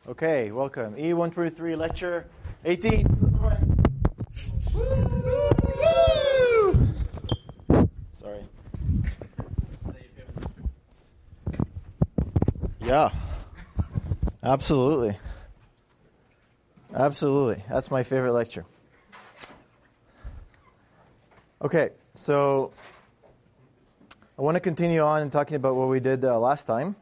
Okay, welcome. EE123 lecture 18. Sorry. Yeah. Absolutely. Absolutely. That's my favorite lecture. Okay, so I want to continue on talking about what we did last time.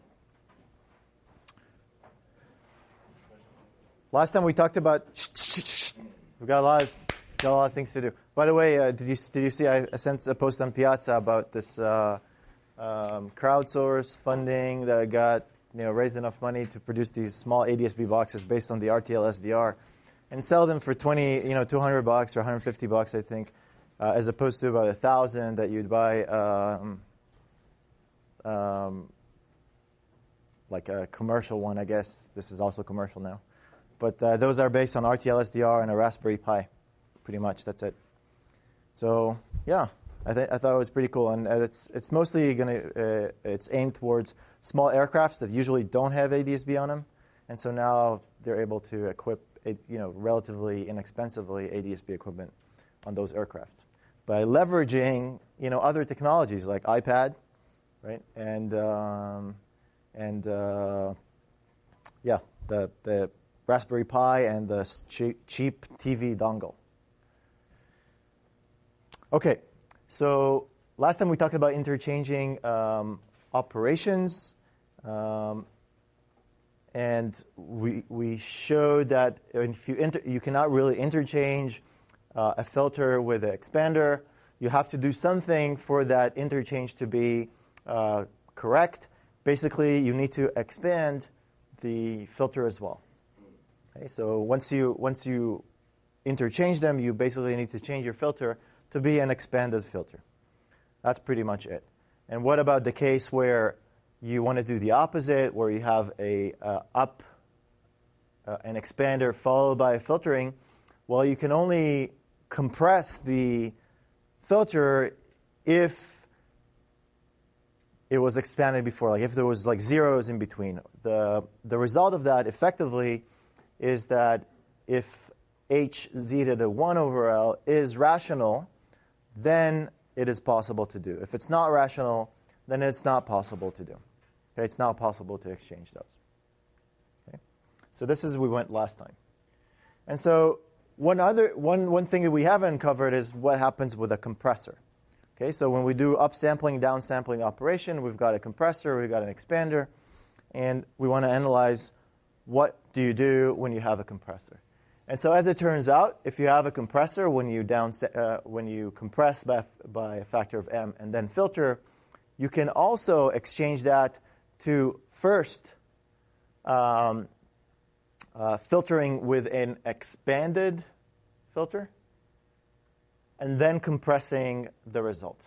Last time we talked about we've got a lot of things to do. By the way, did you see I sent a post on Piazza about this crowdsource funding that got raised enough money to produce these small ADSB boxes based on the RTL SDR and sell them for $200 or $150 I think, as opposed to about $1,000 that you'd buy like a commercial one. I guess this is also commercial now. But those are based on RTL SDR and a Raspberry Pi. Pretty much, that's it. So yeah, I thought it was pretty cool, and it's mostly it's aimed towards small aircrafts that usually don't have ADSB on them, and so now they're able to equip relatively inexpensively ADSB equipment on those aircraft by leveraging other technologies like iPad, right, and the Raspberry Pi and the cheap TV dongle. Okay, so last time we talked about interchanging operations, and we showed that if you cannot really interchange a filter with an expander, you have to do something for that interchange to be correct. Basically, you need to expand the filter as well. Okay, so once you interchange them, you basically need to change your filter to be an expanded filter. That's pretty much it. And what about the case where you want to do the opposite, where you have an expander followed by a filtering? Well, you can only compress the filter if it was expanded before, like if there was like zeros in between. The result of that effectively is that if h zeta to 1 over L is rational, then it is possible to do. If it's not rational, then it's not possible to do. Okay, it's not possible to exchange those. Okay, so this is we went last time. And so one thing that we haven't covered is what happens with a compressor. Okay, so when we do upsampling, downsampling operation, we've got a compressor, we've got an expander, and we want to analyze what do you do when you have a compressor. And so as it turns out, if you have a compressor, when you compress by a factor of m and then filter, you can also exchange that to first filtering with an expanded filter, and then compressing the result.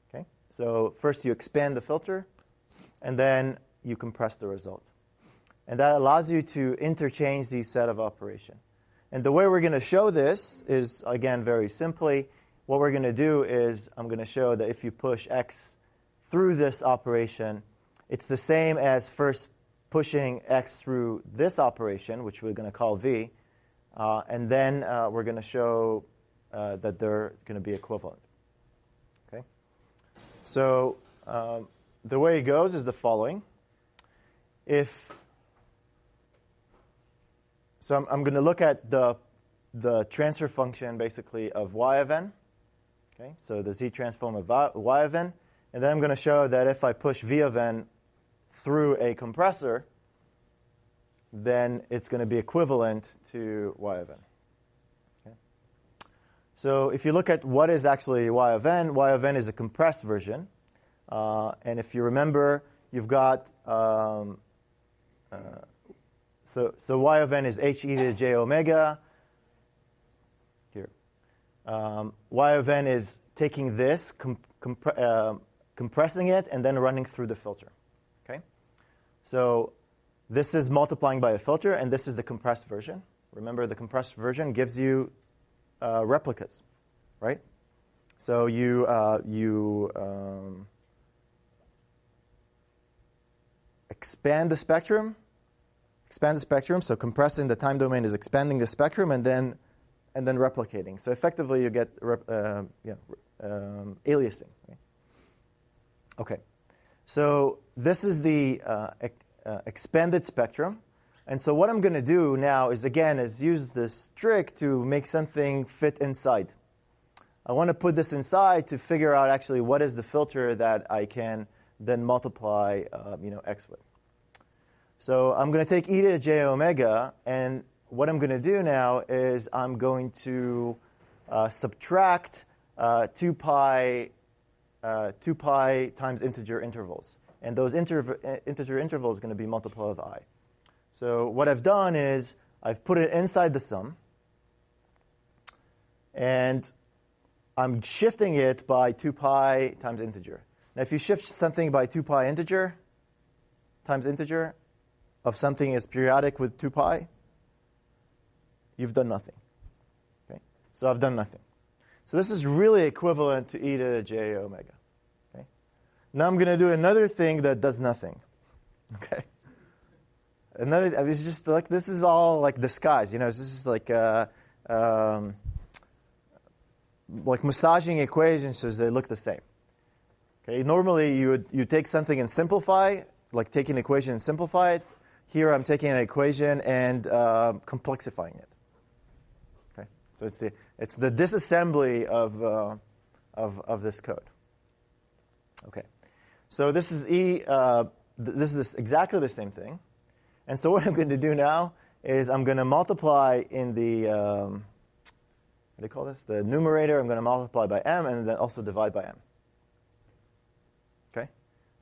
Okay? So first you expand the filter, and then you compress the result. And that allows you to interchange these set of operation. And the way we're going to show this is, again, very simply, what we're going to do is I'm going to show that if you push x through this operation, it's the same as first pushing x through this operation, which we're going to call v, and then we're going to show that they're going to be equivalent. Okay? So the way it goes is the following. So I'm going to look at the transfer function, basically, of y of n. Okay? So the z transform of y of n. And then I'm going to show that if I push v of n through a compressor, then it's going to be equivalent to y of n. Okay? So if you look at what is actually y of n is a compressed version. And if you remember, you've got so y of n is h e to the j omega. Here, y of n is taking this, compressing it, and then running through the filter. Okay, so this is multiplying by a filter, and this is the compressed version. Remember, the compressed version gives you replicas, right? So you expand the spectrum. So compressing the time domain is expanding the spectrum and then replicating. So effectively, you get aliasing. Right? Okay, so this is the expanded spectrum. And so what I'm going to do now is use this trick to make something fit inside. I want to put this inside to figure out actually what is the filter that I can then multiply x with. So I'm going to take e to the j omega, and what I'm going to do now is I'm going to subtract 2 pi times integer intervals. And those integer intervals are going to be multiple of I. So what I've done is I've put it inside the sum, and I'm shifting it by 2 pi times integer. Now, if you shift something by 2 pi integer times integer of something is periodic with 2 pi, you've done nothing. Okay? So I've done nothing. So this is really equivalent to e to the j omega. Okay? Now I'm going to do another thing that does nothing. Okay? It's just like, this is all like disguise. This is like massaging equations so they look the same. Okay? Normally you take something and simplify, like take an equation and simplify it. Here I'm taking an equation and complexifying it. Okay, so it's the disassembly of this code. Okay, so this is exactly the same thing, and so what I'm going to do now is I'm going to multiply in the what do you call this? The numerator. I'm going to multiply by m and then also divide by m. Okay,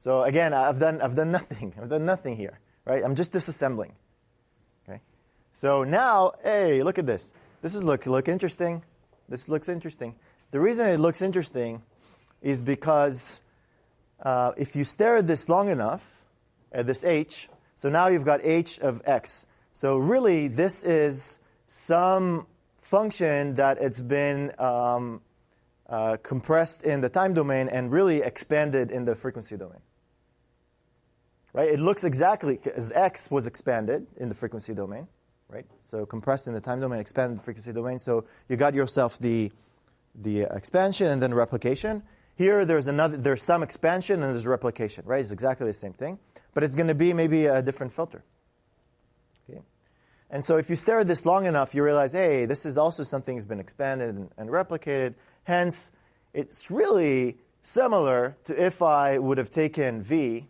so again I've done nothing. I've done nothing here. Right? I'm just disassembling. Okay? So now, hey, look at this. This is look interesting. This looks interesting. The reason it looks interesting is because if you stare at this long enough, at this h, so now you've got h of x. So really, this is some function that it's been compressed in the time domain and really expanded in the frequency domain. Right? It looks exactly as x was expanded in the frequency domain, right? So compressed in the time domain, expanded in the frequency domain. So you got yourself the expansion and then replication. Here there's some expansion and there's replication, right? It's exactly the same thing, but it's going to be maybe a different filter. Okay? And so if you stare at this long enough, you realize, hey, this is also something that's been expanded and replicated. Hence, it's really similar to if I would have taken V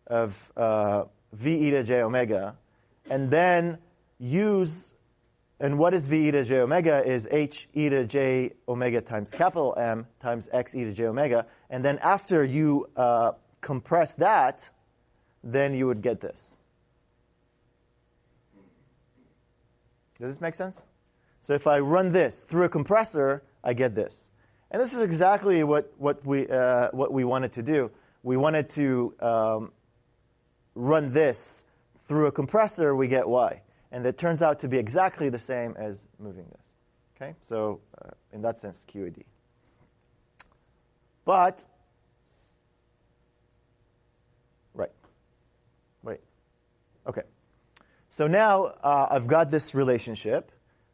of V e to j omega, and then use, and what is V e to j omega is H e to j omega times capital M times X e to j omega, and then after you compress that, then you would get this. Does this make sense? So if I run this through a compressor, I get this. And this is exactly what we wanted to do. We wanted to run this through a compressor, we get Y. And it turns out to be exactly the same as moving this. Okay? So in that sense, QED. But, right. Wait. Okay. So now I've got this relationship.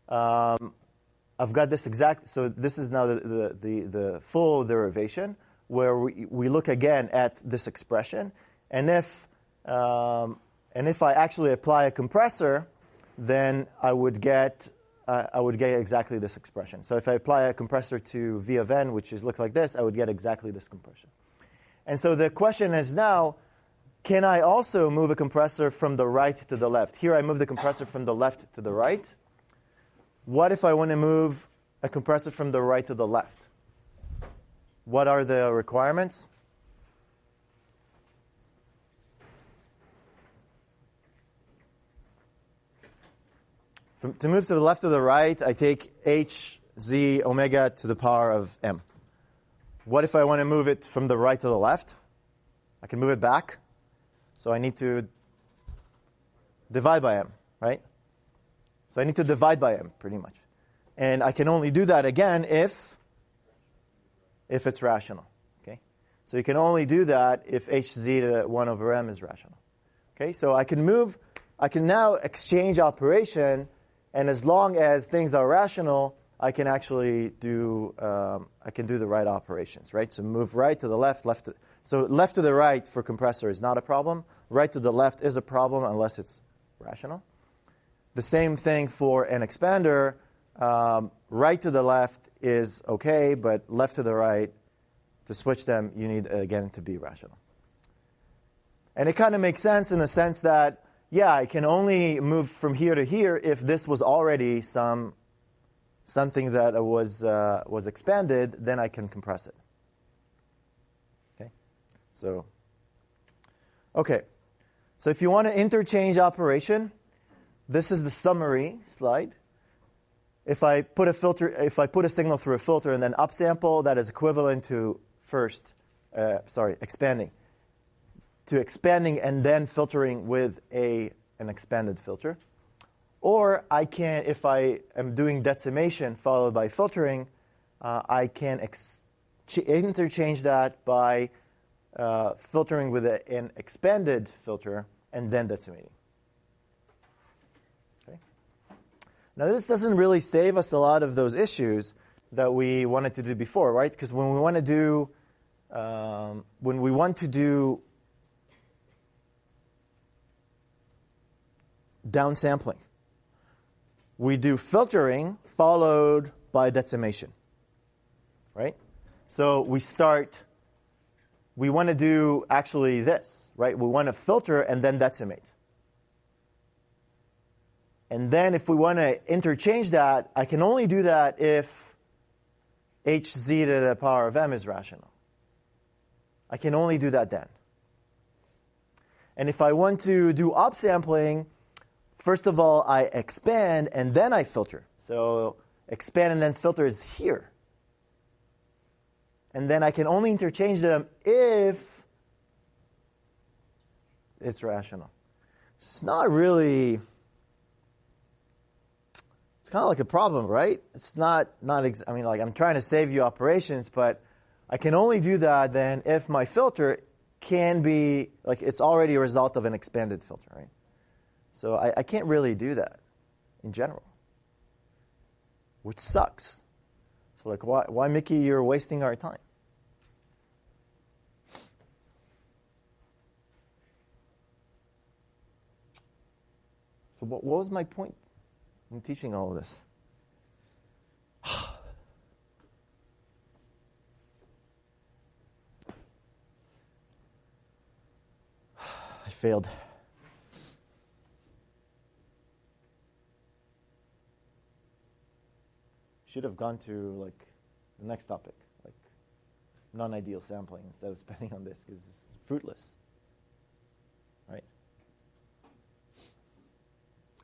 I've got this exact, so this is now the full derivation where we look again at this expression. And if I actually apply a compressor, then I would get exactly this expression. So if I apply a compressor to V of n, which is look like this, I would get exactly this compression. And so the question is now, can I also move a compressor from the right to the left? Here I move the compressor from the left to the right. What if I want to move a compressor from the right to the left? What are the requirements? To move to the left or the right, I take h z omega to the power of m. What if I want to move it from the right to the left? I can move it back. So I need to divide by m, right? So I need to divide by m, pretty much. And I can only do that again if it's rational. Okay? So you can only do that if hz to 1 over m is rational. Okay? So I can now exchange operation, and as long as things are rational, I can actually do the right operations, right? So move right to the left, so left to the right for compressor is not a problem. Right to the left is a problem unless it's rational. The same thing for an expander. Right to the left is okay, but left to the right, to switch them, you need, again, to be rational. And it kind of makes sense in the sense that, yeah, I can only move from here to here if this was already something that was expanded, then I can compress it. Okay? So if you want to interchange operation, this is the summary slide. If I put a signal through a filter and then upsample, that is equivalent to expanding. To expanding and then filtering with an expanded filter. Or I can, if I am doing decimation followed by filtering, I can interchange that by filtering with an expanded filter and then decimating. Okay. Now this doesn't really save us a lot of those issues that we wanted to do before, right? Because when we want to do downsampling, we do filtering followed by decimation, right? So we want to do actually this, right? We want to filter and then decimate. And then if we want to interchange that, I can only do that if hz to the power of m is rational. I can only do that then. And if I want to do upsampling, first of all, I expand and then I filter. So expand and then filter is here. And then I can only interchange them if it's rational. It's not really, it's kind of like a problem, right? It's not I'm trying to save you operations, but I can only do that then if my filter can be, it's already a result of an expanded filter, right? So I can't really do that in general, which sucks. So why Mickey, you're wasting our time? So what was my point in teaching all of this? failed. Should have gone to like the next topic, like non-ideal sampling, instead of spending on this because it's fruitless, right?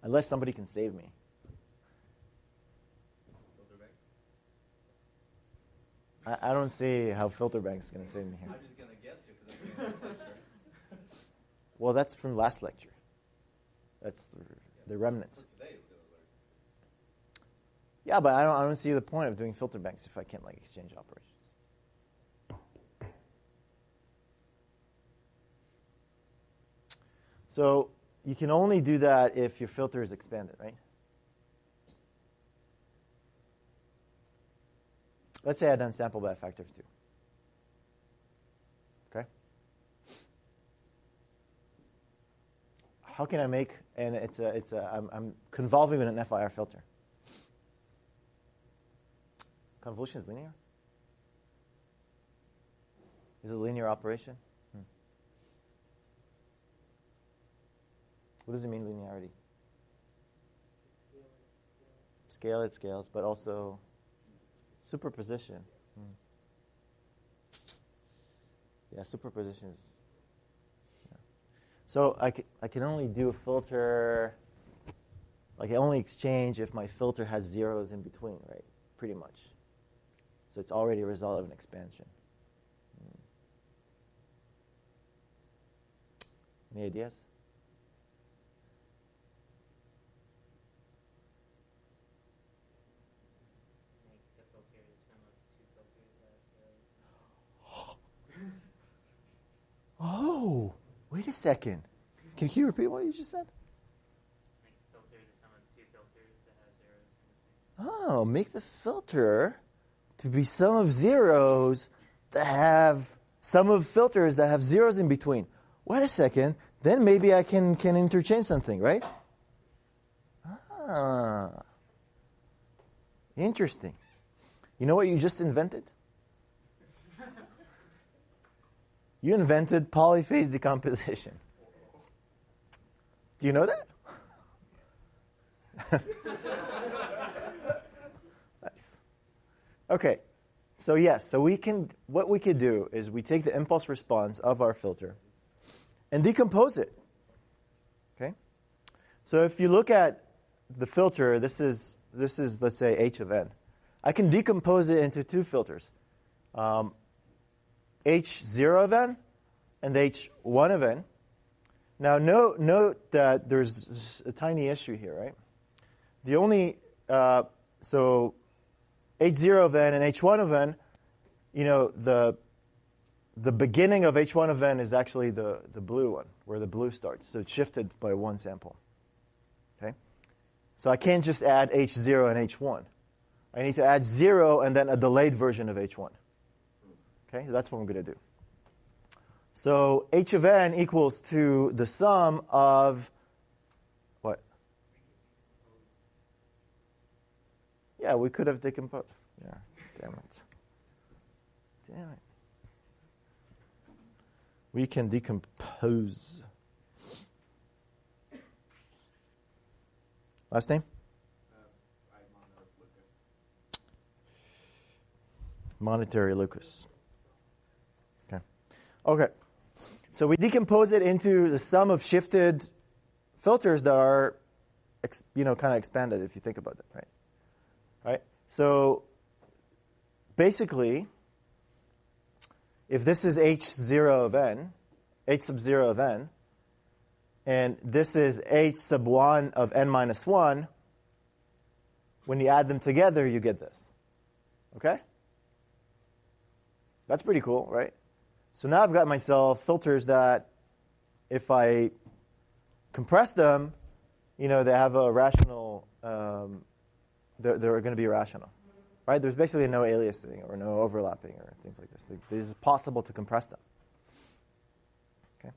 Unless somebody can save me. I don't see how filter bank's going to save me here. I'm just going to guess you because that's the last lecture. Well, that's from last lecture. That's the remnants. For today, it was Yeah, but I don't see the point of doing filter banks if I can't like exchange operations. So you can only do that if your filter is expanded, right? Let's say I done sample by a factor of 2. Okay? How can I make, and I'm convolving with an FIR filter. Convolution is linear? Is it a linear operation? What does it mean, linearity? Scale it scales, but also superposition. Yeah, superposition is... Yeah. So I can only do a filter, like I only exchange if my filter has zeros in between, right? Pretty much. So it's already a result of an expansion. Any ideas? Oh, wait a second. Can you repeat what you just said? Make the filter the sum of 2 filters that have zeros in between. Oh, make the filter to be sum of zeros that have sum of filters that have zeros in between. Wait a second. Then maybe I can interchange something, right? Ah. Interesting. You know what you just invented? You invented polyphase decomposition. Do you know that? Nice. Okay. So yes, so what we could do is we take the impulse response of our filter and decompose it. Okay? So if you look at the filter, this is let's say H of n. I can decompose it into 2 filters. H0 of n and H1 of n. Now note that there's a tiny issue here, right? The only so H0 of n and H1 of n, you know, the beginning of H1 of n is actually the blue one, where the blue starts. So it's shifted by 1 sample. Okay? So I can't just add H0 and H1. I need to add 0 and then a delayed version of H1. Okay, that's what I'm going to do. So H of n equals to the sum of what? Yeah, we could have decomposed. Yeah, damn it. We can decompose. Last name? Monetary Lucas. Okay, so we decompose it into the sum of shifted filters that are, kind of expanded, if you think about it, right? Right. So basically, if this is H0 of n, H sub 0 of n, and this is H sub 1 of n minus 1, when you add them together, you get this. Okay? That's pretty cool, right? So now I've got myself filters that, if I compress them, they have a rational, they're going to be rational, right? There's basically no aliasing or no overlapping or things like this. It is possible to compress them. Okay.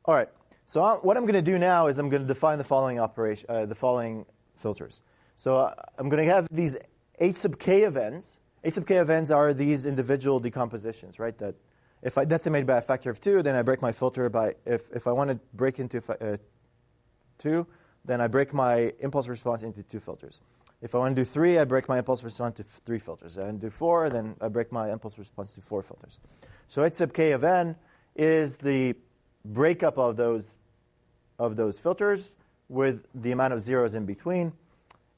All right. So what I'm going to do now is I'm going to define the following the following filters. So I'm going to have these H sub k of n's. H sub k of n's are these individual decompositions, right? That If I decimate by a factor of 2, then I break my filter by, if I want to break into 2, then I break my impulse response into 2 filters. If I want to do 3, I break my impulse response to 3 filters. If I want to do 4, then I break my impulse response to 4 filters. So h sub k of n is the breakup of those filters with the amount of zeros in between,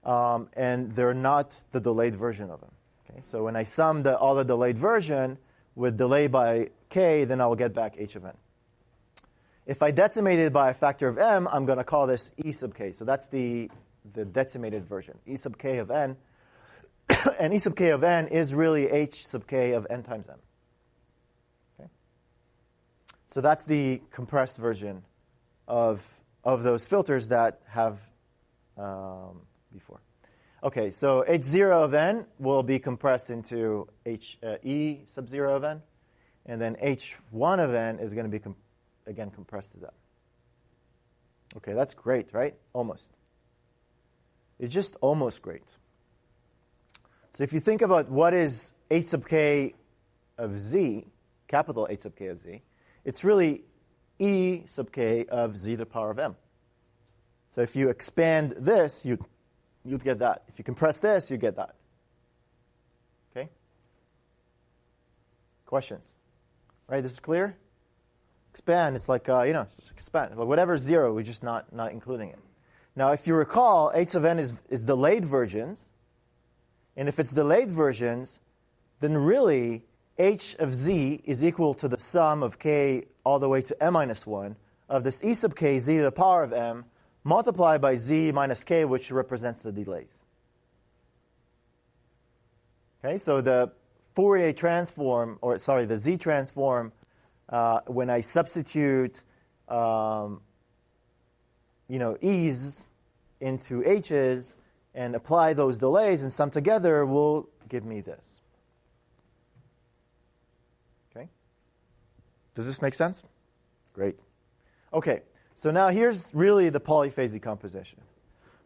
and they're not the delayed version of them. Okay? So when I sum all the delayed version with delay by k, then I'll get back h of n. If I decimate it by a factor of m, I'm going to call this e sub k. So that's the decimated version, e sub k of n. And e sub k of n is really h sub k of n times m. Okay? So that's the compressed version of those filters that have before. Okay, so h0 of n will be compressed into e sub 0 of n, and then h1 of n is going to be again compressed to that. Okay, that's great, right? Almost. It's just almost great. So if you think about what is h sub k of z, capital H sub k of z, it's really e sub k of z to the power of m. So if you expand this, you'd get that. If you compress this, you get that. Okay? Questions? Right, this is clear? Expand, it's like, just expand. But whatever's 0, we're just not including it. Now, if you recall, h of n is delayed versions. And if it's delayed versions, then really h of z is equal to the sum of k all the way to m minus 1 of this e sub k z to the power of m multiplied by z minus k, which represents the delays. Okay, so the Fourier transform, the z transform, when I substitute, e's into h's and apply those delays and sum together will give me this. Okay? Does this make sense? Great. Okay, so now here's really the polyphase decomposition.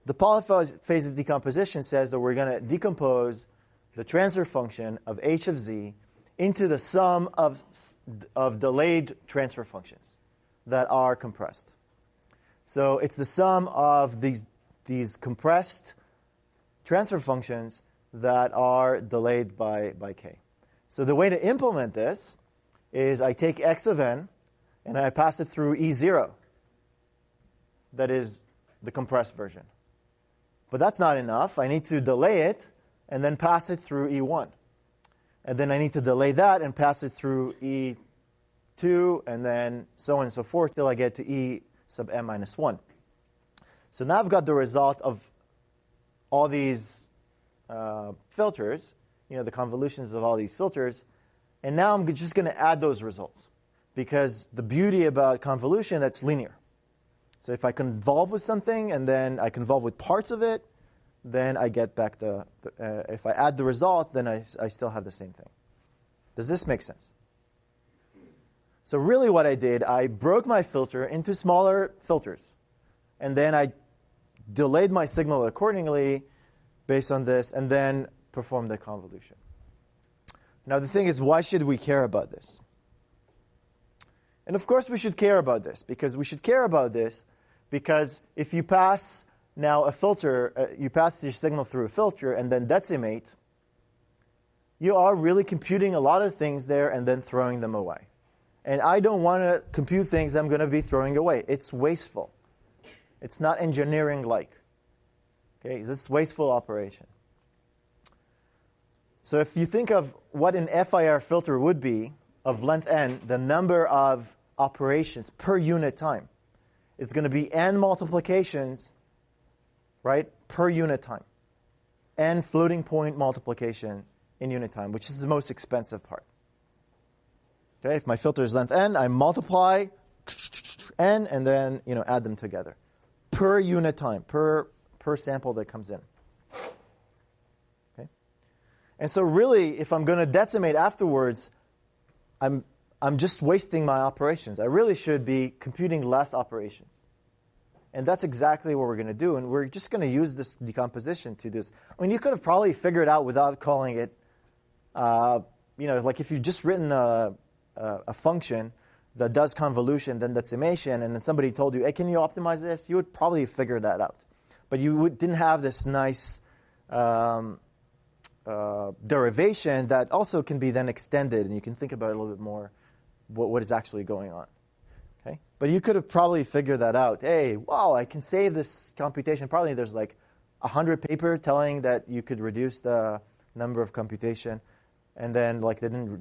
The polyphase decomposition says that we're going to decompose the transfer function of h of z into the sum of delayed transfer functions that are compressed. So it's the sum of these compressed transfer functions that are delayed by k. So the way to implement this is I take x of n and I pass it through E0. That is the compressed version. But that's not enough. I need to delay it and then pass it through E1. And then I need to delay that and pass it through E2, and then so on and so forth till I get to E sub m minus 1. So now I've got the result of all these filters, the convolutions of all these filters, and now I'm just going to add those results. Because the beauty about convolution, that's linear. So if I convolve with something and then I convolve with parts of it, then I get back if I add the result, then I still have the same thing. Does this make sense? So really what I did, I broke my filter into smaller filters. And then I delayed my signal accordingly based on this, and then performed the convolution. Now the thing is, why should we care about this? And of course we should care about this, because if you pass now a filter, you pass your signal through a filter and then decimate, you are really computing a lot of things there and then throwing them away. And I don't want to compute things I'm going to be throwing away. It's wasteful. It's not engineering-like. Okay, this is wasteful operation. So if you think of what an FIR filter would be of length n, the number of operations per unit time, it's going to be n multiplications, right, per unit time. N floating point multiplication in unit time, which is the most expensive part. Okay, if my filter is length n, I multiply n and then add them together per unit time, per sample that comes in. Okay, and so really, if I'm going to decimate afterwards, I'm just wasting my operations. I really should be computing less operations. And that's exactly what we're going to do. And we're just going to use this decomposition to do this. I mean, you could have probably figured it out without calling it, like if you'd just written a a function that does convolution, then decimation, and then somebody told you, hey, can you optimize this? You would probably figure that out. But you didn't have this nice derivation that also can be then extended, and you can think about it a little bit more, what is actually going on. Okay? But you could have probably figured that out. Hey, wow, I can save this computation. Probably there's like 100 papers telling that you could reduce the number of computation, and then like they didn't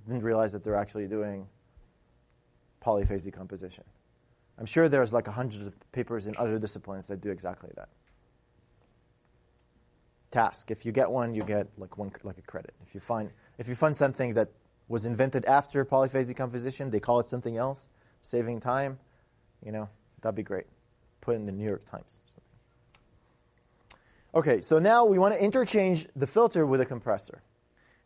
realize that they're actually doing polyphase decomposition. I'm sure there's like 100 of papers in other disciplines that do exactly that. Task. If you get one, you get like a credit. If you find something that was invented after polyphase decomposition, they call it something else, saving time, that'd be great. Put it in the New York Times. Okay, so now we want to interchange the filter with a compressor.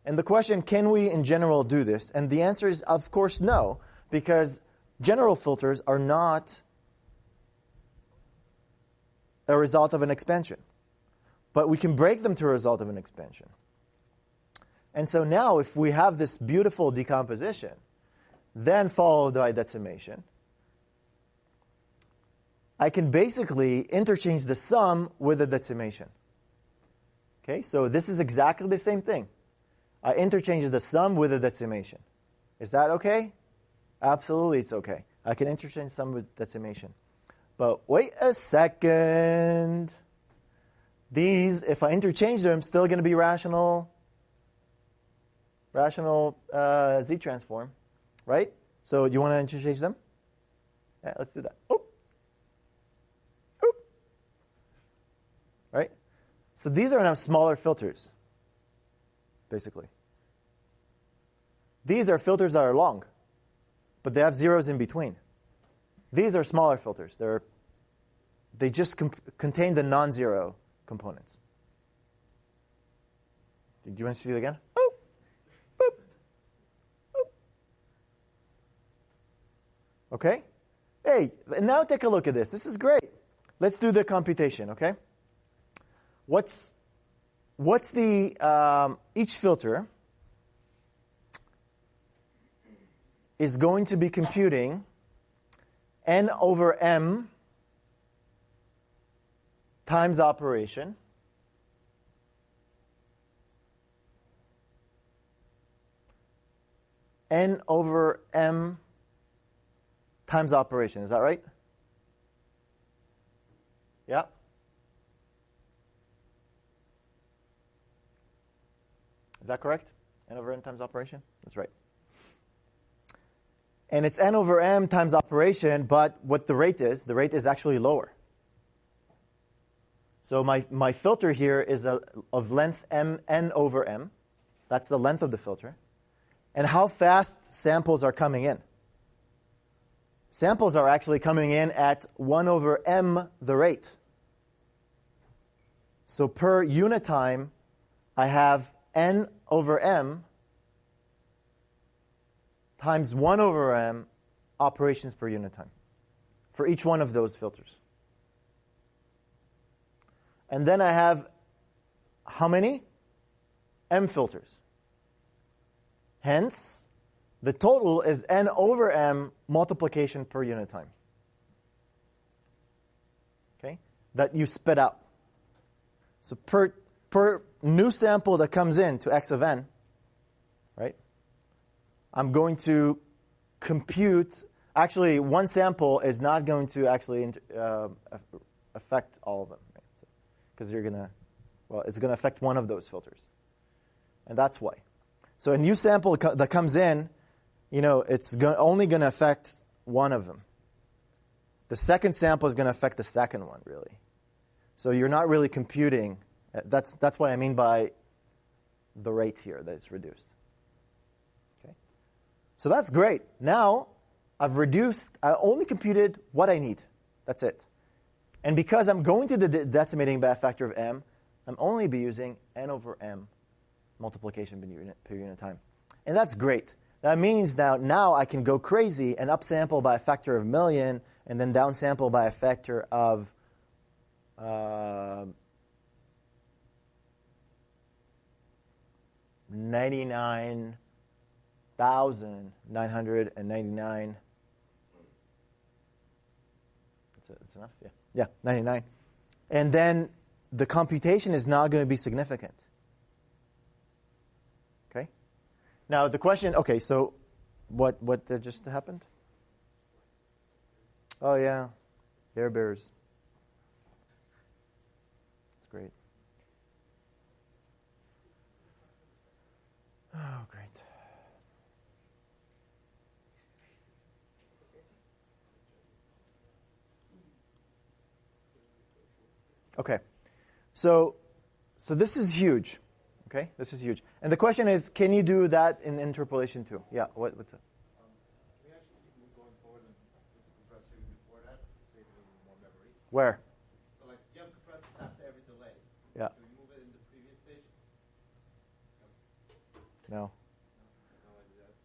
And the question, can we in general do this? And the answer is, of course, no, because general filters are not a result of an expansion. But we can break them to a result of an expansion. And so now if we have this beautiful decomposition, then followed by decimation, I can basically interchange the sum with the decimation. Okay, so this is exactly the same thing. I interchange the sum with the decimation. Is that okay? Absolutely, it's okay. I can interchange sum with decimation. But wait a second. These, if I interchange them, still going to be rational Z-transform, right? So you want to interchange them? Yeah, let's do that. Oop. Right? So these are now smaller filters, basically. These are filters that are long, but they have zeros in between. These are smaller filters. They just contain the non-zero components. Do you want to see it again? Oh, boop, oh. Okay. Hey, now take a look at this. This is great. Let's do the computation. Okay. What's the each filter is going to be computing n over m times operation n over m times operation. Is that right? Yeah. Is that correct? N over n times operation? That's right. And it's n over m times operation, but what the rate is actually lower. So my filter here is of length n over m. That's the length of the filter. And how fast samples are coming in. Samples are actually coming in at 1 over m the rate. So per unit time, I have n over m times 1 over m operations per unit time for each one of those filters. And then I have how many? M filters. Hence, the total is n over m multiplication per unit time. Okay? That you spit out. So per new sample that comes in to x of n, right? I'm going to compute. Actually, one sample is not going to actually affect all of them, right? Because it's going to affect one of those filters, and that's why. So a new sample that comes in, it's only going to affect one of them. The second sample is going to affect the second one, really. So you're not really computing. That's what I mean by the rate here that it's reduced. Okay. So that's great. Now I only computed what I need. That's it. And because I'm going to the decimating by a factor of m, I'm only be using n over m multiplication per unit time. And that's great. That means now I can go crazy and upsample by a factor of 1,000,000 and then downsample by a factor of 99 1,999. That's enough? Yeah. Yeah, 99. And then the computation is not going to be significant. Okay? Now the question, okay, so what just happened? Oh yeah, Air Bears. That's great. Oh, great. Okay, so this is huge. Okay, this is huge. And the question is, can you do that in interpolation too? Yeah. What's it? Can we actually keep going forward and put the compressor even before that to save a little more memory? Where? So like you have compressors after every delay. Yeah. Can we move it in the previous stage? No.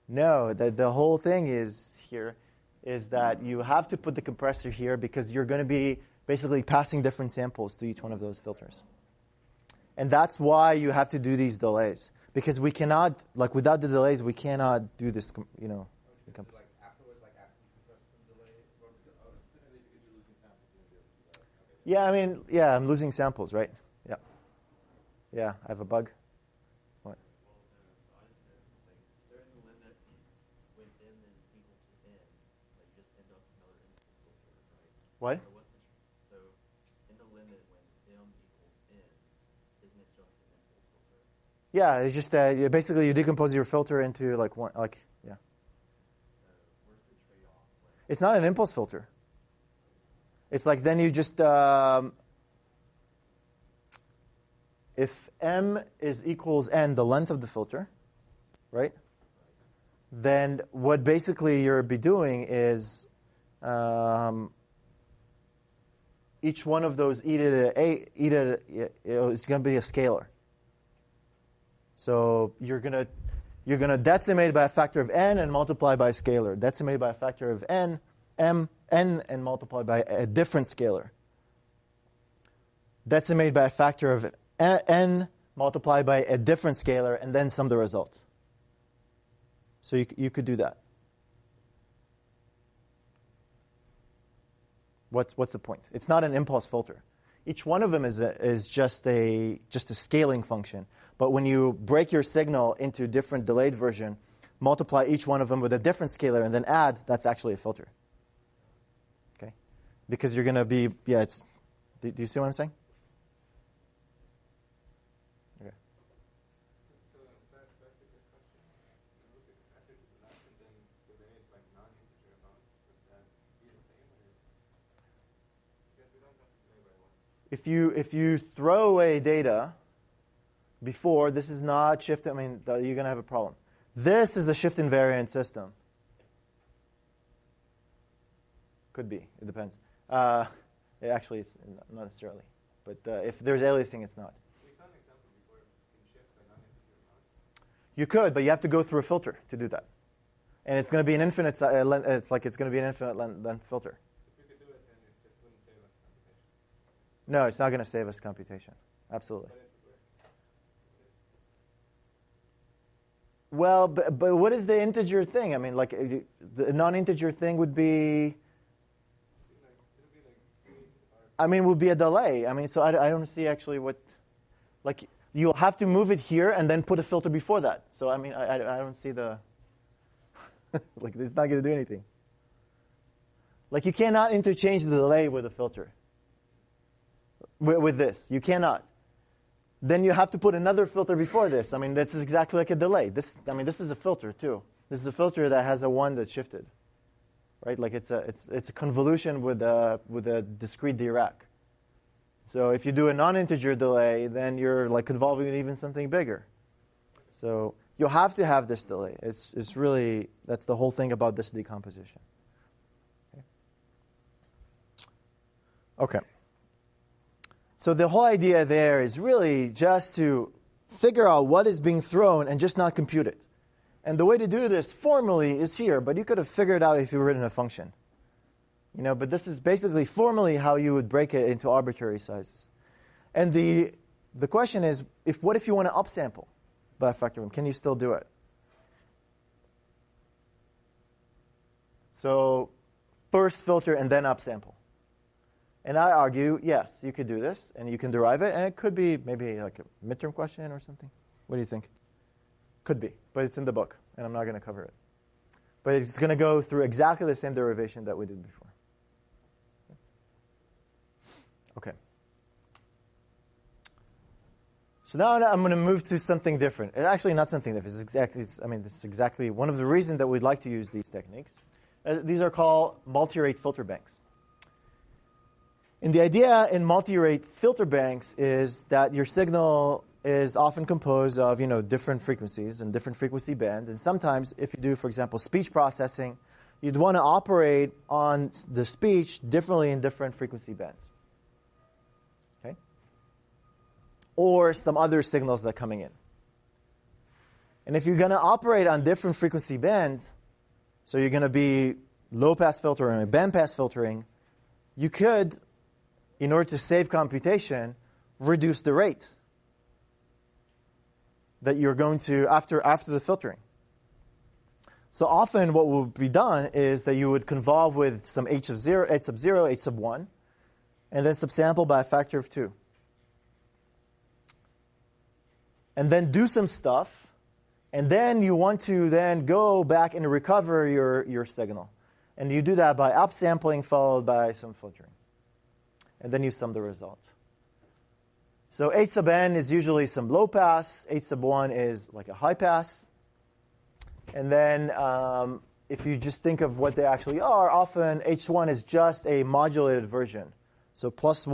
No. No. The whole thing is that you have to put the compressor here because you're going to be basically passing different samples to each one of those filters. And that's why you have to do these delays. Because we cannot, like without the delays, we cannot do this, you know. Like afterwards, like after you compress the delay, or because you're losing samples, you're going to be able to do that. Okay. Yeah, I mean, yeah, I'm losing samples, right? Yeah. Yeah, I have a bug. What? Well, is there any limit when M is equal to N, that you just end up another impulse filter, right? What? So in the limit when M equals N, isn't it just an impulse filter? Yeah, it's just basically you decompose your filter into like one, like, yeah. So where's the trade-off? It's not an impulse filter. It's like then you just, if M is equals N, the length of the filter, right? Then what basically you'll be doing is each one of those it's going to be a scalar. So you're going to decimate by a factor of n and multiply by a scalar. Decimate by a factor of n, and multiply by a different scalar. Decimate by a factor of n, multiply by a different scalar, and then sum the result. So you could do that. What's the point? It's not an impulse filter. Each one of them is just a scaling function. But when you break your signal into different delayed version, multiply each one of them with a different scalar, and then add, that's actually a filter. Okay? Because you're going to be, do you see what I'm saying? Okay. So back to this question. You look at capacity to the left, and then with any like non-integer amounts, would that be the same? Or because we don't have to delay by one. If you throw away data before, this is not shift. I mean, you're going to have a problem. This is a shift invariant system. Could be. It depends. Actually, it's not necessarily. But if there's aliasing, it's not. We saw an example before in shifts by non-integer amounts. You could, but you have to go through a filter to do that. And it's going to be an infinite. It's going to be an infinite length filter. If we could do it, then it just wouldn't save us computation. No, it's not going to save us computation. Absolutely. Well, but what is the integer thing? I mean, like the non-integer thing would be. I mean, would be a delay. I mean, so I don't see actually what, like you'll have to move it here and then put a filter before that. So I mean, I don't see the. Like it's not going to do anything. Like you cannot interchange the delay with a filter. With this, you cannot. Then you have to put another filter before this. I mean, this is exactly like a delay. This is a filter too. This is a filter that has a one that's shifted, right? Like it's a convolution with a discrete Dirac. So if you do a non-integer delay, then you're like convolving with even something bigger. So you'll have to have this delay. It's really, that's the whole thing about this decomposition. Okay. So the whole idea there is really just to figure out what is being thrown and just not compute it. And the way to do this formally is here, but you could have figured it out if you were written a function. But this is basically formally how you would break it into arbitrary sizes. And the question is, what if you want to upsample by a factor of 1? Can you still do it? So first filter and then upsample. And I argue, yes, you could do this, and you can derive it, and it could be maybe like a midterm question or something. What do you think? Could be, but it's in the book, and I'm not going to cover it. But it's going to go through exactly the same derivation that we did before. Okay. So now I'm going to move to something different. It's actually not something different. It's exactly one of the reasons that we'd like to use these techniques. These are called multi-rate filter banks. And the idea in multi-rate filter banks is that your signal is often composed of, different frequencies and different frequency bands. And sometimes, if you do, for example, speech processing, you'd want to operate on the speech differently in different frequency bands. Okay? Or some other signals that are coming in. And if you're going to operate on different frequency bands, so you're going to be low-pass filtering and band-pass filtering, you could, in order to save computation, reduce the rate that you're going to after the filtering. So often what will be done is that you would convolve with some H sub 0, H sub 1, and then subsample by a factor of 2. And then do some stuff, and then you want to then go back and recover your signal. And you do that by upsampling followed by some filtering. And then you sum the result. So H sub n is usually some low pass. H sub 1 is like a high pass. And then if you just think of what they actually are, often H1 is just a modulated version. So plus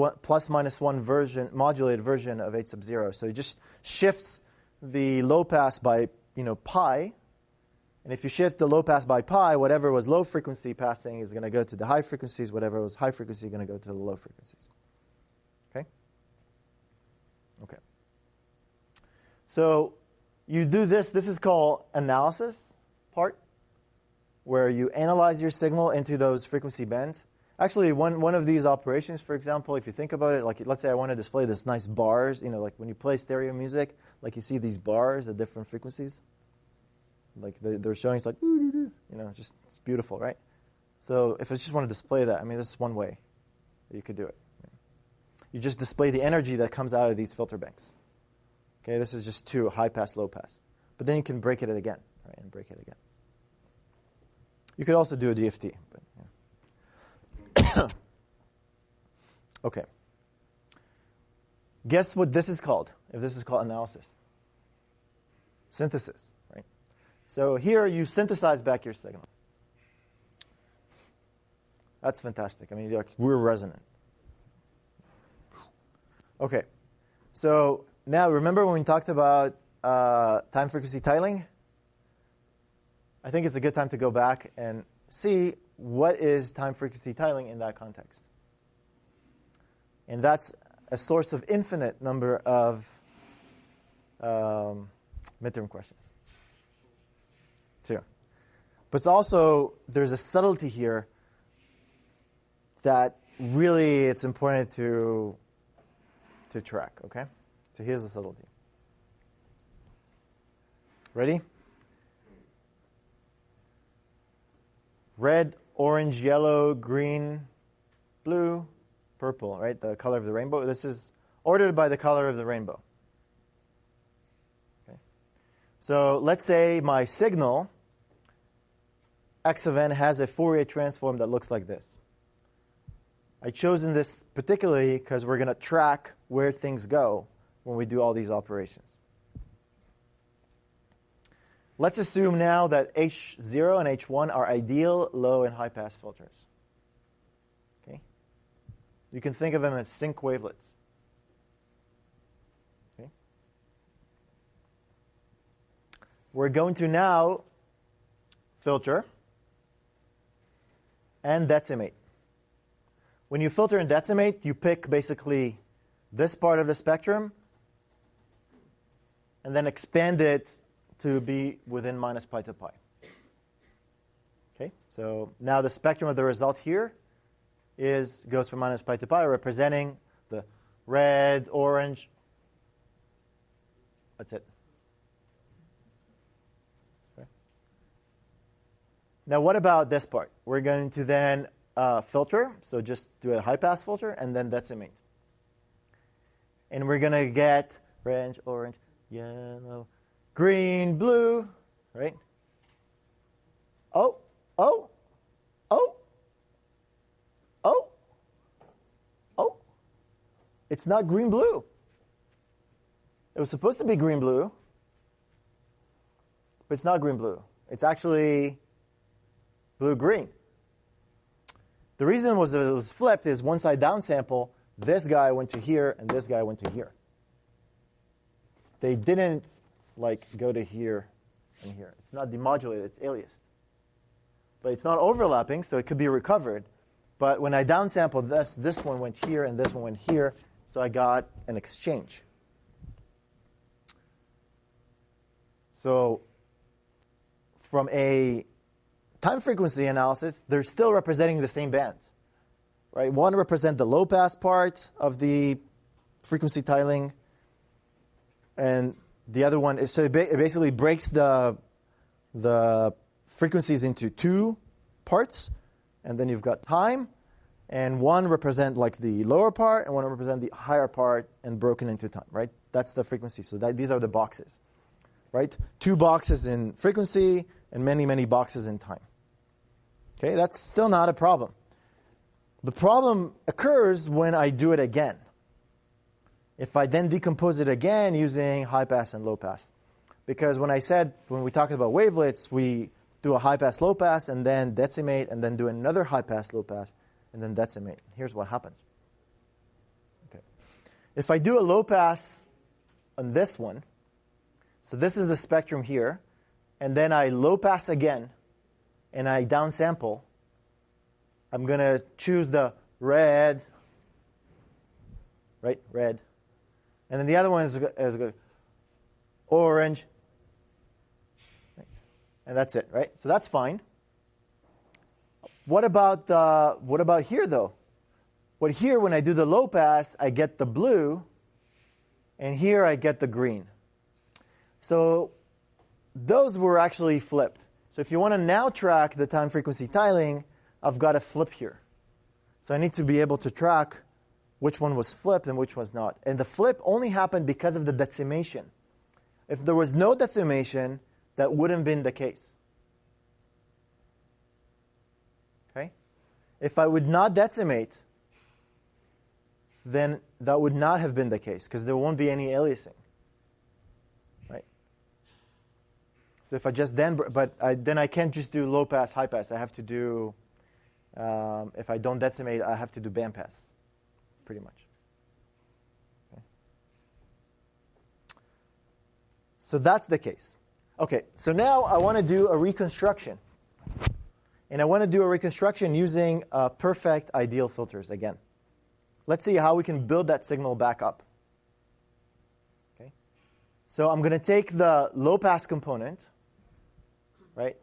minus 1 version, modulated version of H sub 0. So it just shifts the low pass by pi. And if you shift the low pass by pi, whatever was low frequency passing is going to go to the high frequencies. Whatever was high frequency is going to go to the low frequencies. Okay? Okay. So you do this. This is called analysis part, where you analyze your signal into those frequency bands. Actually, one of these operations, for example, if you think about it, like let's say I want to display this nice bars, like when you play stereo music, like you see these bars at different frequencies. Like they're showing, it's like, just it's beautiful, right? So if I just want to display that, this is one way that you could do it. You just display the energy that comes out of these filter banks. Okay, this is just 2, high pass, low pass. But then you can break it again, right, and break it again. You could also do a DFT. But, yeah. Okay. Guess what this is called, if this is called analysis? Synthesis, right? So here you synthesize back your signal. That's fantastic. We're resonant. Okay. So now remember when we talked about time frequency tiling? I think it's a good time to go back and see what is time frequency tiling in that context. And that's a source of infinite number of midterm questions. Too. But it's also, there's a subtlety here that really it's important to track, okay? So here's the subtlety. Ready? Red, orange, yellow, green, blue, purple, right? The color of the rainbow. This is ordered by the color of the rainbow. Okay. So let's say my signal, x of n, has a Fourier transform that looks like this. I've chosen this particularly because we're going to track where things go when we do all these operations. Let's assume now that H0 and H1 are ideal low and high pass filters. Okay? You can think of them as sync wavelets. Okay? We're going to now filter and decimate. When you filter and decimate, you pick basically this part of the spectrum and then expand it to be within minus pi to pi. Okay, so now the spectrum of the result here goes from minus pi to pi, representing the red, orange. That's it. Okay. Now what about this part? We're going to then filter, so just do a high-pass filter, and then decimate. And we're going to get red, orange, yellow, green, blue, right? Oh, oh, oh, oh, oh. It's not green-blue. It was supposed to be green-blue, but it's not green-blue. It's actually blue-green. The reason it was flipped is once I downsample, this guy went to here and this guy went to here. They didn't go to here and here. It's not demodulated, it's aliased. But it's not overlapping, so it could be recovered. But when I downsampled this one went here and this one went here, so I got an exchange. So from a time frequency analysis, they're still representing the same band. Right? One represents the low pass part of the frequency tiling, and the other one is, so it basically breaks the frequencies into two parts, and then you've got time, and one represent the lower part, and one represent the higher part, and broken into time. Right? That's the frequency. So these are the boxes. Right? 2 boxes in frequency and many, many boxes in time. Okay, that's still not a problem. The problem occurs when I do it again. If I then decompose it again using high pass and low pass. Because when we talked about wavelets, we do a high pass, low pass, and then decimate, and then do another high pass, low pass, and then decimate. Here's what happens. Okay. If I do a low pass on this one, so this is the spectrum here, and then I low pass again, and I downsample, I'm going to choose the red, right, red. And then the other one is orange. Right? And that's it, right? So that's fine. What about here, though? Well, here, when I do the low pass, I get the blue, and here I get the green. So those were actually flipped. So if you want to now track the time frequency tiling, I've got a flip here. So I need to be able to track which one was flipped and which was not. And the flip only happened because of the decimation. If there was no decimation, that wouldn't have been the case. Okay? If I would not decimate, then that would not have been the case because there won't be any aliasing. Right? So if I just then I can't just do low pass, high pass. I have to do, if I don't decimate, I have to do band pass, pretty much. Okay. So that's the case. Okay, so now I want to do a reconstruction. And I want to do a reconstruction using perfect ideal filters again. Let's see how we can build that signal back up. Okay. So I'm going to take the low pass component, right,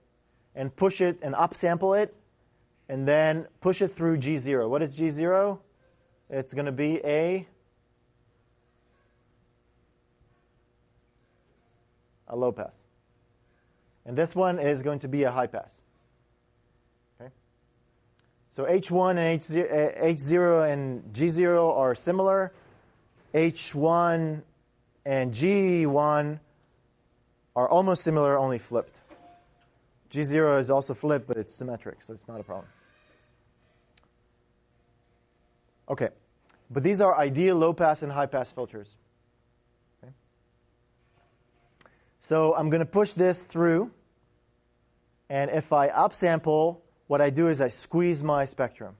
and push it and upsample it, and then push it through G0. What is G0? It's going to be a low pass. And this one is going to be a high pass. Okay? So H1 and H0 and G0 are similar. H1 and G1 are almost similar, only flipped. G0 is also flipped, but it's symmetric, so it's not a problem. Okay, but these are ideal low-pass and high-pass filters. Okay. So I'm going to push this through, and if I upsample, what I do is I squeeze my spectrum.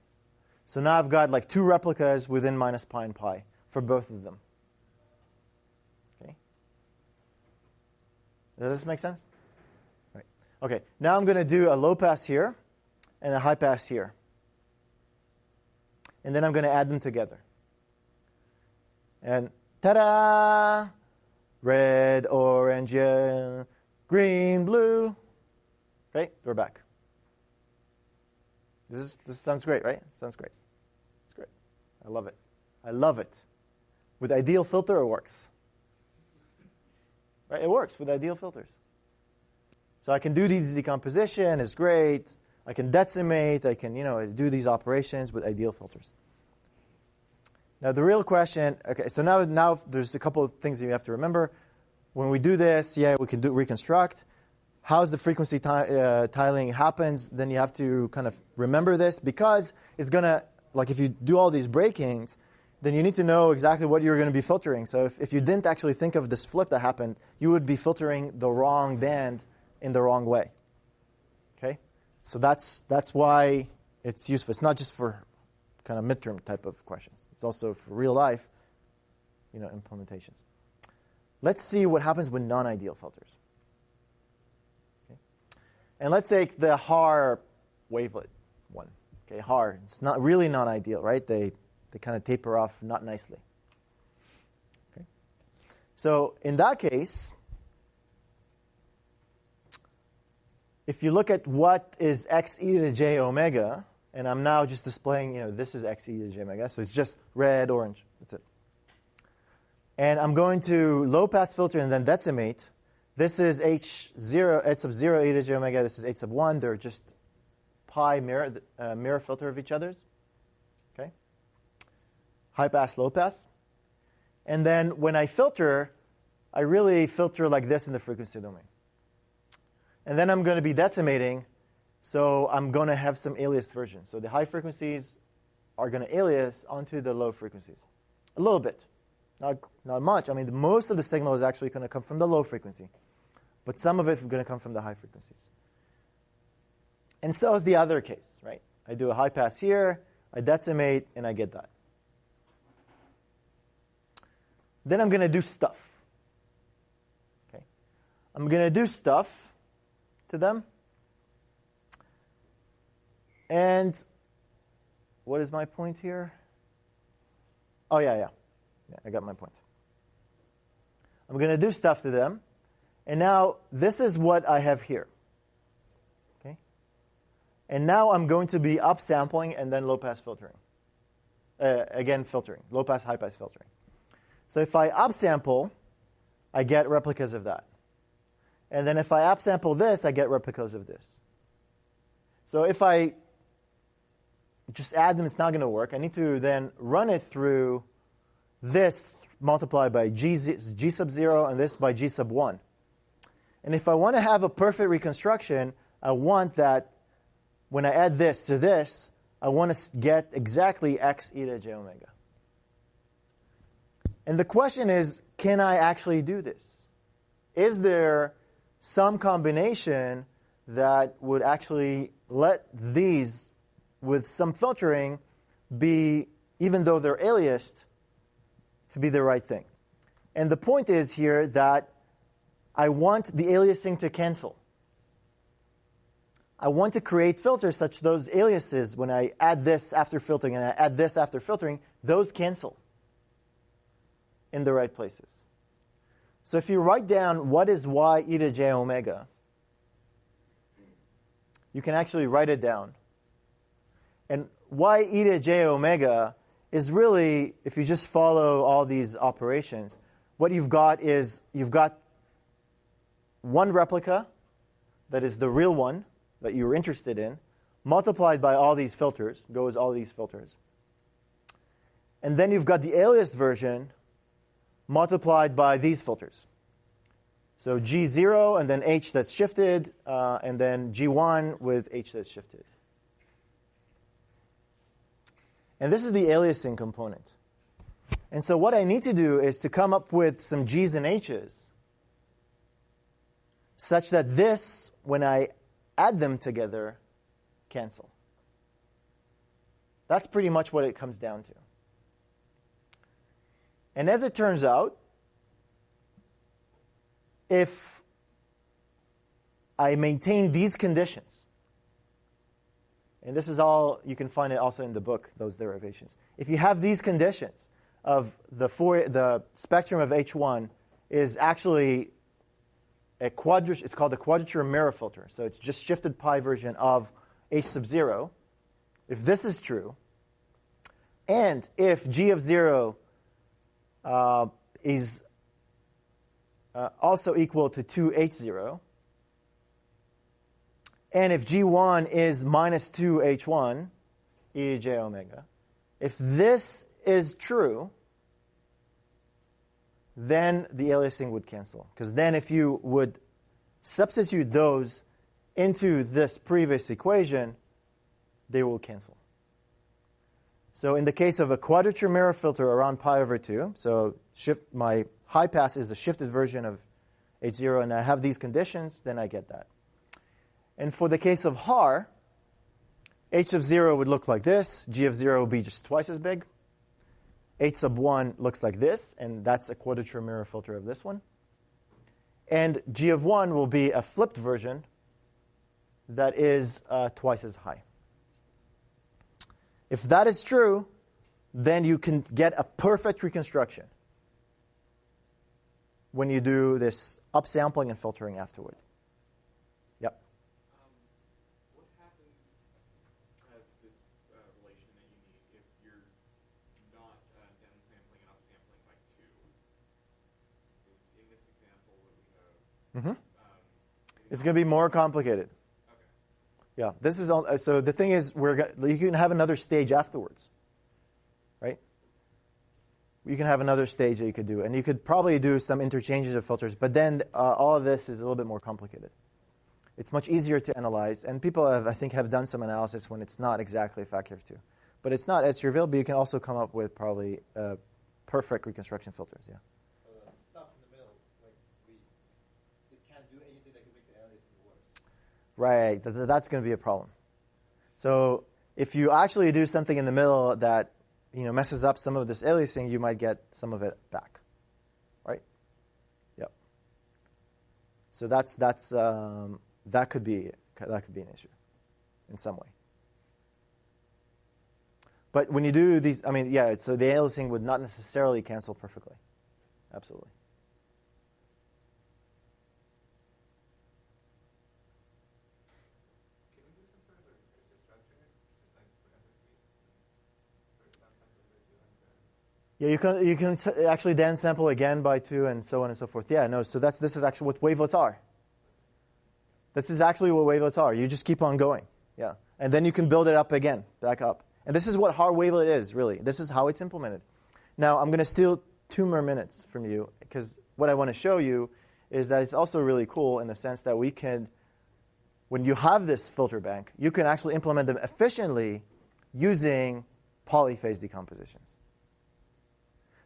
So now I've got like 2 replicas within minus pi and pi for both of them. Okay. Does this make sense? Right. Okay, now I'm going to do a low-pass here and a high-pass here. And then I'm going to add them together. And ta-da! Red, orange, yellow, green, blue. Okay, we're back. This sounds great, right? Sounds great. It's great. I love it. I love it. With ideal filter, it works. Right? It works with ideal filters. So I can do these decomposition, it's great. I can decimate, I can, do these operations with ideal filters. Now the real question, okay, so now there's a couple of things you have to remember. When we do this, we can do reconstruct. How's the frequency tiling happens, then you have to kind of remember this, because it's going to, like if you do all these breakings, then you need to know exactly what you're going to be filtering. So if you didn't actually think of this flip that happened, you would be filtering the wrong band in the wrong way. Okay? So that's why it's useful. It's not just for kind of midterm type of questions. It's also for real life, implementations. Let's see what happens with non-ideal filters. Okay? And let's take the HAR wavelet one. Okay, HAR. It's not really non-ideal, right? They kind of taper off not nicely. Okay? So in that case, if you look at what is x e to the j omega, and I'm now just displaying, this is x e to the j omega, so it's just red, orange. That's it. And I'm going to low-pass filter and then decimate. This is H0 e to the j omega. This is H sub 1. They're just pi mirror filter of each other's. Okay? High-pass, low-pass. And then when I filter, I really filter like this in the frequency domain. And then I'm going to be decimating, so I'm going to have some aliased version. So the high frequencies are going to alias onto the low frequencies. A little bit. Not much. I mean, most of the signal is actually going to come from the low frequency. But some of it is going to come from the high frequencies. And so is the other case, right? I do a high pass here, I decimate, and I get that. Then I'm going to do stuff. Okay? I'm going to do stuff to them. And what is my point here? Oh, yeah, I got my point. I'm going to do stuff to them. And now this is what I have here. Okay? And now I'm going to be upsampling and then low-pass filtering. Again, filtering. Low-pass, high-pass filtering. So if I upsample, I get replicas of that. And then if I upsample this, I get replicas of this. So if I just add them, it's not going to work. I need to then run it through this multiplied by G sub 0 and this by G sub 1. And if I want to have a perfect reconstruction, I want that when I add this to this, I want to get exactly x e to the j omega. And the question is, can I actually do this? Is there some combination that would actually let these, with some filtering, be, even though they're aliased, to be the right thing? And the point is here that I want the aliasing to cancel. I want to create filters such those aliases, when I add this after filtering and I add this after filtering, those cancel in the right places. So if you write down what is y e to the j omega, you can actually write it down. And y e to the j omega is really, if you just follow all these operations, what you've got is you've got one replica that is the real one that you're interested in, multiplied by all these filters, goes all these filters. And then you've got the aliased version multiplied by these filters. So G0 and then H that's shifted, and then G1 with H that's shifted. And this is the aliasing component. And so what I need to do is to come up with some G's and H's such that this, when I add them together, cancel. That's pretty much what it comes down to. And as it turns out, if I maintain these conditions, and this is all, you can find it also in the book, those derivations. If you have these conditions of the spectrum of H1 is actually a quadrature, it's called a quadrature mirror filter. So it's just shifted pi version of H sub 0. If this is true, and if G of 0 is also equal to 2H0, And if G1 is minus 2H1 Ej omega, if this is true, then the aliasing would cancel. Because then if you would substitute those into this previous equation, they will cancel. So in the case of a quadrature mirror filter around pi over 2, so my high pass is the shifted version of H0, and I have these conditions, then I get that. And for the case of Haar, H of 0 would look like this. G of 0 would be just twice as big. H sub 1 looks like this, and that's a quadrature mirror filter of this one. And G of 1 will be a flipped version that is twice as high. If that is true, then you can get a perfect reconstruction when you do this upsampling and filtering afterward. Yep. What happens to this relation that you need if you're not downsampling and upsampling by 2? In this example, what we have... It's going to be more complicated. Yeah, this is all, so the thing is, you can have another stage afterwards, right? You can have another stage that you could do, and you could probably do some interchanges of filters, but then all of this is a little bit more complicated. It's much easier to analyze, and people I think have done some analysis when it's not exactly a factor of 2. But it's not as trivial, but you can also come up with probably perfect reconstruction filters, yeah. So the stuff in the middle, it can't do anything that can make the aliasing worse. Right, that's going to be a problem. So if you actually do something in the middle that messes up some of this aliasing, you might get some of it back, right? Yep. So that could be an issue in some way. But when you do these, so the aliasing would not necessarily cancel perfectly. Absolutely. Yeah, you can actually downsample again by 2 and so on and so forth. Yeah, no, so this is actually what wavelets are. This is actually what wavelets are. You just keep on going. Yeah. And then you can build it up again, back up. And this is what Haar wavelet is, really. This is how it's implemented. Now, I'm going to steal 2 more minutes from you, because what I want to show you is that it's also really cool in the sense that we can, when you have this filter bank, you can actually implement them efficiently using polyphase decompositions.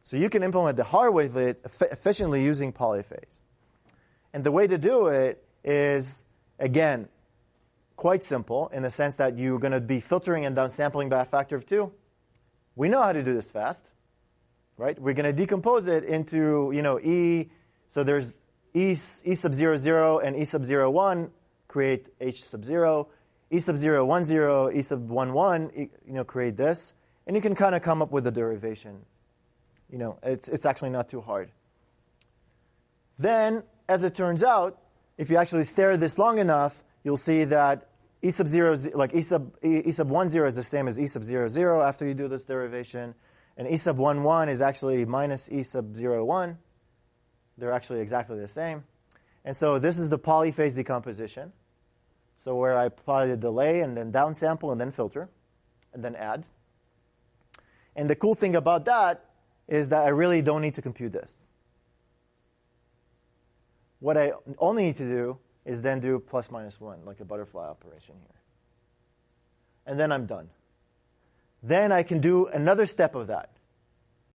So you can implement the Haar wavelet efficiently using polyphase. And the way to do it is, again, quite simple in the sense that you're going to be filtering and downsampling by a factor of 2. We know how to do this fast, right? We're going to decompose it into, E. So there's E sub 0, 0 and E sub 0, 1 create H sub 0. E sub 0, 1, 0, E sub 1, 1, create this. And you can kind of come up with a derivation. It's actually not too hard. Then, as it turns out, if you actually stare at this long enough, you'll see that E sub 0, like E sub 1, 0 is the same as E sub 0, 0 after you do this derivation. And E sub 1, 1 is actually minus E sub 0, 1. They're actually exactly the same. And so this is the polyphase decomposition. So where I apply the delay and then downsample and then filter and then add. And the cool thing about that is that I really don't need to compute this. What I only need to do is then do plus minus 1, like a butterfly operation here. And then I'm done. Then I can do another step of that.